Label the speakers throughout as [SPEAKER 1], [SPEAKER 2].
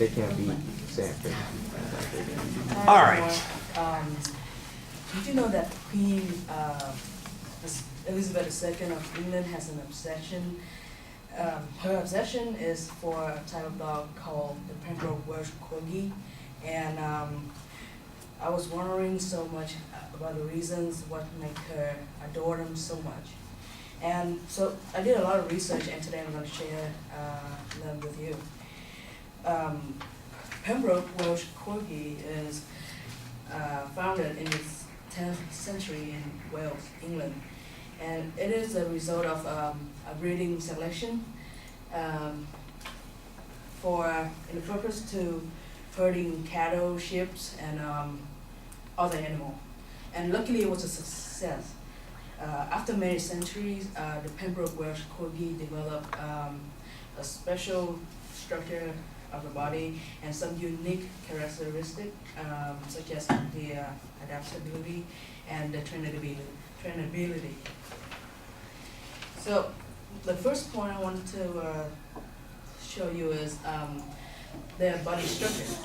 [SPEAKER 1] they can't be separate.
[SPEAKER 2] All right.
[SPEAKER 3] Did you know that Queen Elizabeth II of England has an obsession? Her obsession is for a type of dog called the Pembroke Welsh Corgi, and I was wondering so much about the reasons what make her adore them so much. And so I did a lot of research, and today I'm going to share them with you. Pembroke Welsh Corgi is founded in the 10th century in Wales, England, and it is a result of a breeding selection in the purpose to herding cattle, sheep, and other animals. And luckily, it was a success. After many centuries, the Pembroke Welsh Corgi developed a special structure of the body and some unique characteristics, such as the adaptability and the trainability. So, the first point I wanted to show you is their body structure.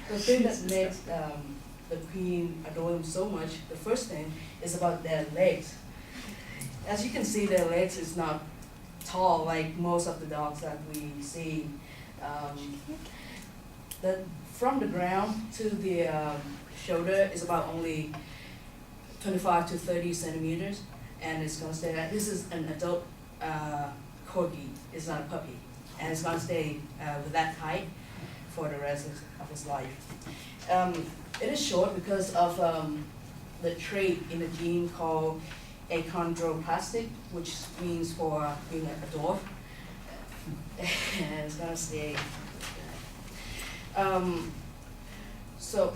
[SPEAKER 3] The thing that makes the Queen adore them so much, the first thing is about their legs. As you can see, their legs is not tall like most of the dogs that we see. From the ground to the shoulder is about only 25 to 30 centimeters, and it's going to stay that. This is an adult Corgi, it's not a puppy, and it's going to stay with that height for the rest of his life. It is short because of the trait in the gene called achondroplastic, which means for being a dwarf, and it's going to stay. So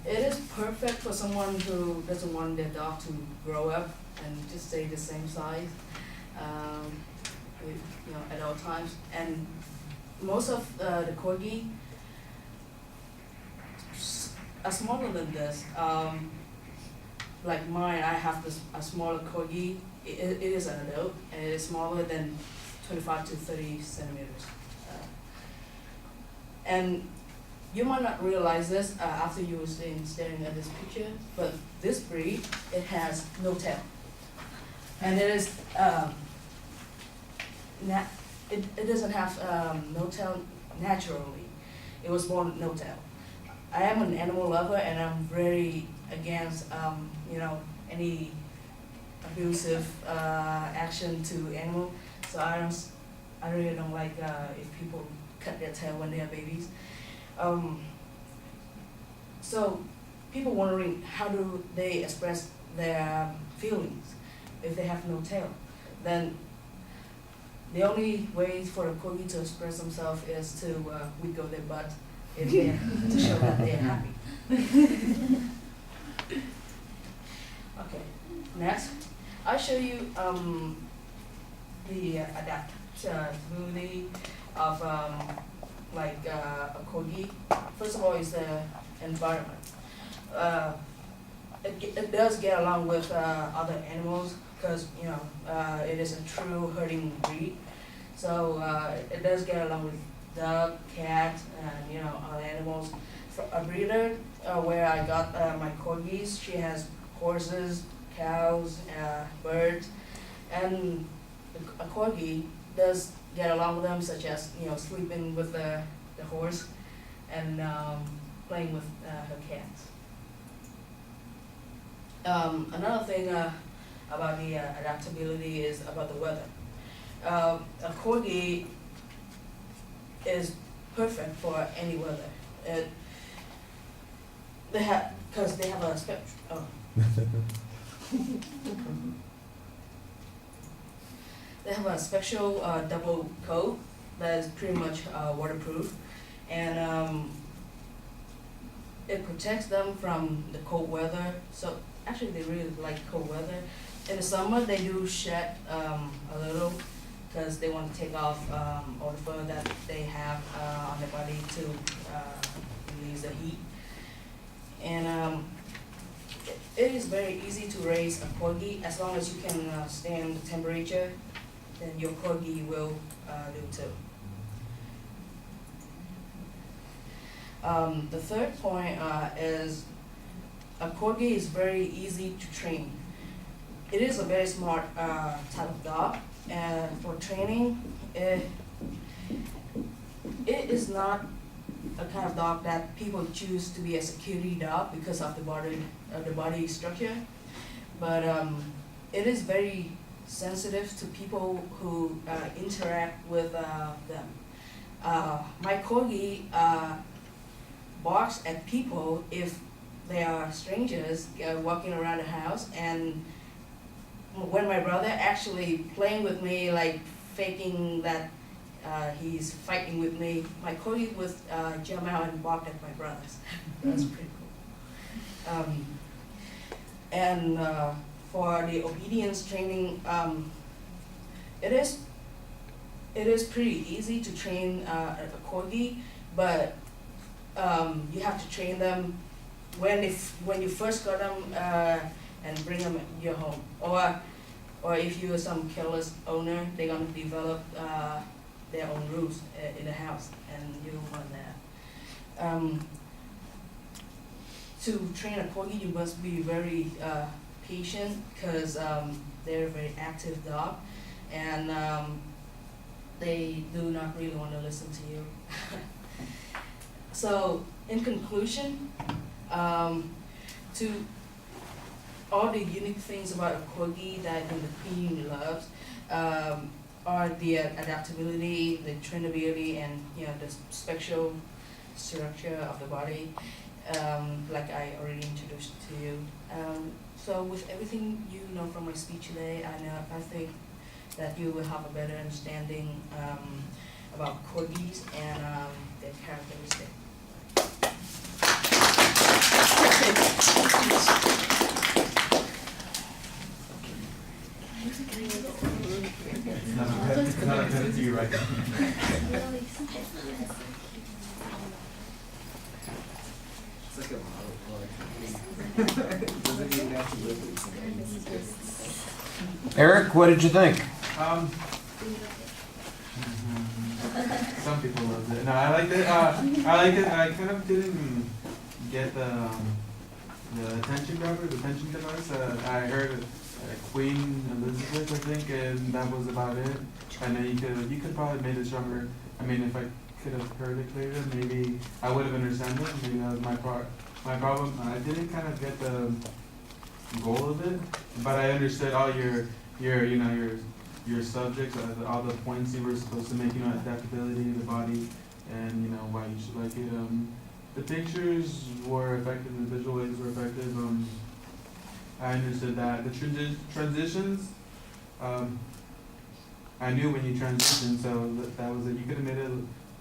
[SPEAKER 3] it is perfect for someone who doesn't want their dog to grow up and just stay the same size at all times. And most of the Corgi are smaller than this. Like mine, I have a smaller Corgi. It is an adult, and it is smaller than 25 to 30 centimeters. And you might not realize this after you were staring at this picture, but this breed, it has no tail. And it is, it doesn't have no tail naturally. It was born no tail. I am an animal lover, and I'm very against, any abusive action to animal. So I really don't like if people cut their tail when they are babies. So people wondering how do they express their feelings if they have no tail? Then the only way for a Corgi to express themselves is to wiggle their butt to show that they're happy. Okay, next I'll show you the adaptability of a Corgi. First of all, is the environment. It does get along with other animals because it is a true herding breed. So it does get along with dog, cat, and other animals. For a breeder, where I got my Corgis, she has horses, cows, birds, and a Corgi does get along with them, such as sleeping with the horse and playing with her cats. Another thing about the adaptability is about the weather. A Corgi is perfect for any weather. They have a spectrum. They have a special double coat that is pretty much waterproof, and it protects them from the cold weather. So actually, they really like cold weather. In the summer, they do shed a little because they want to take off all the fur that they have on their body to release the heat. And it is very easy to raise a Corgi as long as you can stand the temperature then your Corgi will do too. The third point is a Corgi is very easy to train. It is a very smart type of dog, and for training, it is not a kind of dog that people choose to be a security dog because of the body structure, but it is very sensitive to people who interact with them. My Corgi barks at people if they are strangers walking around the house, and when my brother actually playing with me, like faking that he's fighting with me, my Corgi would jump out and bark at my brothers. That's pretty cool. And for the obedience training, it is pretty easy to train a Corgi, but you have to train them when you first got them and bring them in your home, or if you're some careless owner, they're gonna develop their own rules in the house, and you don't want that. To train a Corgi, you must be very patient because they're a very active dog, and they do not really want to listen to you. So, in conclusion, to all the unique things about a Corgi that the community loves are the adaptability, the trainability, and the special structure of the body, like I already introduced to you. So with everything you know from my speech today, I think that you will have a better understanding about Corgis and their characteristics.
[SPEAKER 2] It's not a credit to you right now.
[SPEAKER 1] It's like a model. Doesn't even have to live with
[SPEAKER 4] Eric, what did you think?
[SPEAKER 2] Some people loved it. No, I liked it. I liked it. I kind of didn't get the attention grabber, the attention device. I heard Queen Elizabeth, I think, and that was about it. I know you could probably make it stronger. I mean, if I could have heard it clearer, maybe I would have understood it. Maybe that was my problem. I didn't kind of get the goal of it, but I understood all your subjects, all the points you were supposed to make. Adaptability, the body, and why you should like it. The pictures were effective. The visual aids were effective. I understood that. The transitions, I knew when you transitioned, so that was it. You could have made it,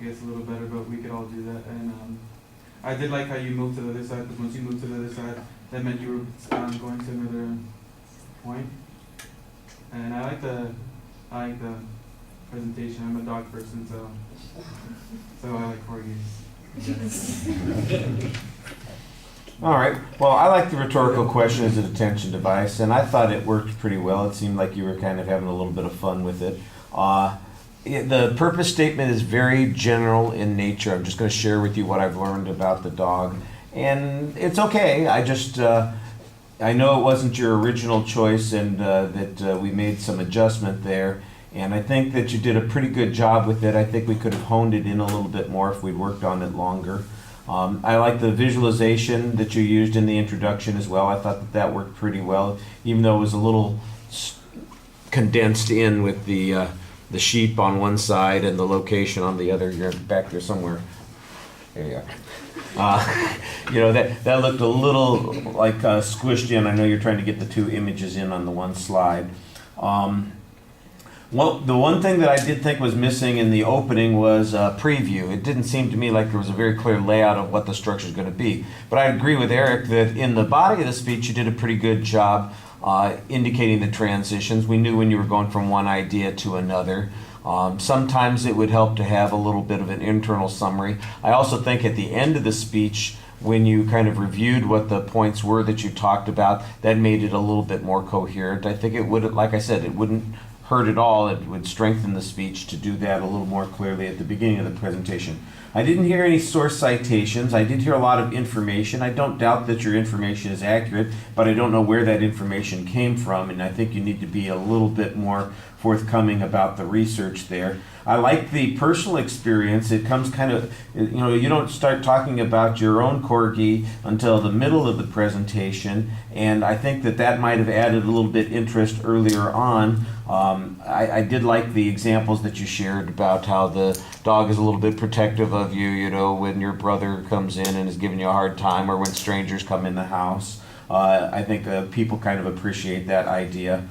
[SPEAKER 2] I guess, a little better, but we could all do that. And I did like how you moved to the other side, because once you moved to the other side, that meant you were going to another point. And I like the presentation. I'm a dog person, so I like Corgis.
[SPEAKER 4] All right. Well, I like the rhetorical question as an attention device, and I thought it worked pretty well. It seemed like you were kind of having a little bit of fun with it. The purpose statement is very general in nature. I'm just going to share with you what I've learned about the dog, and it's okay. I know it wasn't your original choice, and that we made some adjustment there, and I think that you did a pretty good job with it. I think we could have honed it in a little bit more if we'd worked on it longer. I like the visualization that you used in the introduction as well. I thought that worked pretty well, even though it was a little condensed in with the sheep on one side and the location on the other. You're back there somewhere. There you are. That looked a little like squished in. I know you're trying to get the two images in on the one slide. Well, the one thing that I did think was missing in the opening was a preview. It didn't seem to me like there was a very clear layout of what the structure is going to be. But I agree with Eric that in the body of the speech, you did a pretty good job indicating the transitions. We knew when you were going from one idea to another. Sometimes it would help to have a little bit of an internal summary. I also think at the end of the speech, when you kind of reviewed what the points were that you talked about, that made it a little bit more coherent. I think it would, like I said, it wouldn't heard it all, it would strengthen the speech to do that a little more clearly at the beginning of the presentation. I didn't hear any source citations. I did hear a lot of information. I don't doubt that your information is accurate, but I don't know where that information came from, and I think you need to be a little bit more forthcoming about the research there. I like the personal experience. It comes kind of, you don't start talking about your own Corgi until the middle of the presentation, and I think that might have added a little bit interest earlier on. I did like the examples that you shared about how the dog is a little bit protective of you, when your brother comes in and is giving you a hard time, or when strangers come in the house. I think people kind of appreciate that idea.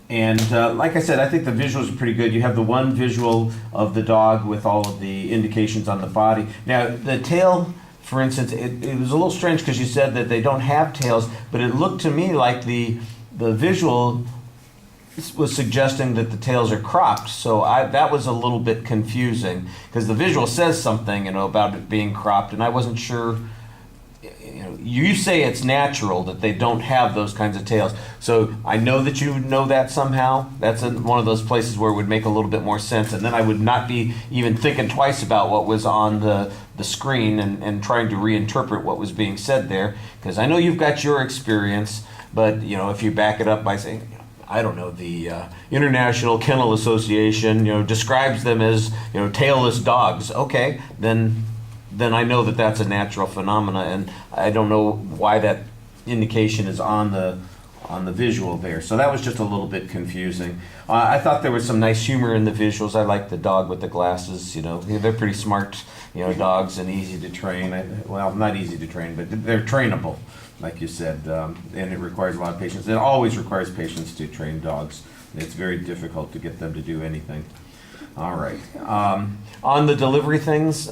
[SPEAKER 4] Like I said, I think the visuals are pretty good. You have the one visual of the dog with all of the indications on the body. Now, the tail, for instance, it was a little strange because you said that they don't have tails, but it looked to me like the visual was suggesting that the tails are cropped. So that was a little bit confusing because the visual says something, about it being cropped, and I wasn't sure. You say it's natural that they don't have those kinds of tails. So I know that you know that somehow. That's one of those places where it would make a little bit more sense. And then I would not be even thinking twice about what was on the screen and trying to reinterpret what was being said there. Because I know you've got your experience, but if you back it up by saying, I don't know, the International Kennel Association, describes them as, tailless dogs. Okay, then I know that that's a natural phenomena, and I don't know why that indication is on the visual there. So that was just a little bit confusing. I thought there was some nice humor in the visuals. I like the dog with the glasses. They're pretty smart, dogs, and easy to train. Well, not easy to train, but they're trainable, like you said, and it requires a lot of patience. It always requires patience to train dogs. It's very difficult to get them to do anything. All right. On the delivery things,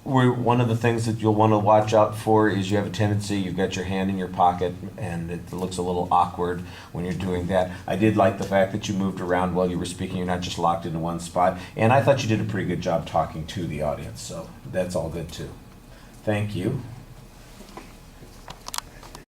[SPEAKER 4] one of the things that you'll want to watch out for is you have a tendency, you've got your hand in your pocket, and it looks a little awkward when you're doing that. I did like the fact that you moved around while you were speaking. You're not just locked into one spot. And I thought you did a pretty good job talking to the audience, so that's all good too. Thank you.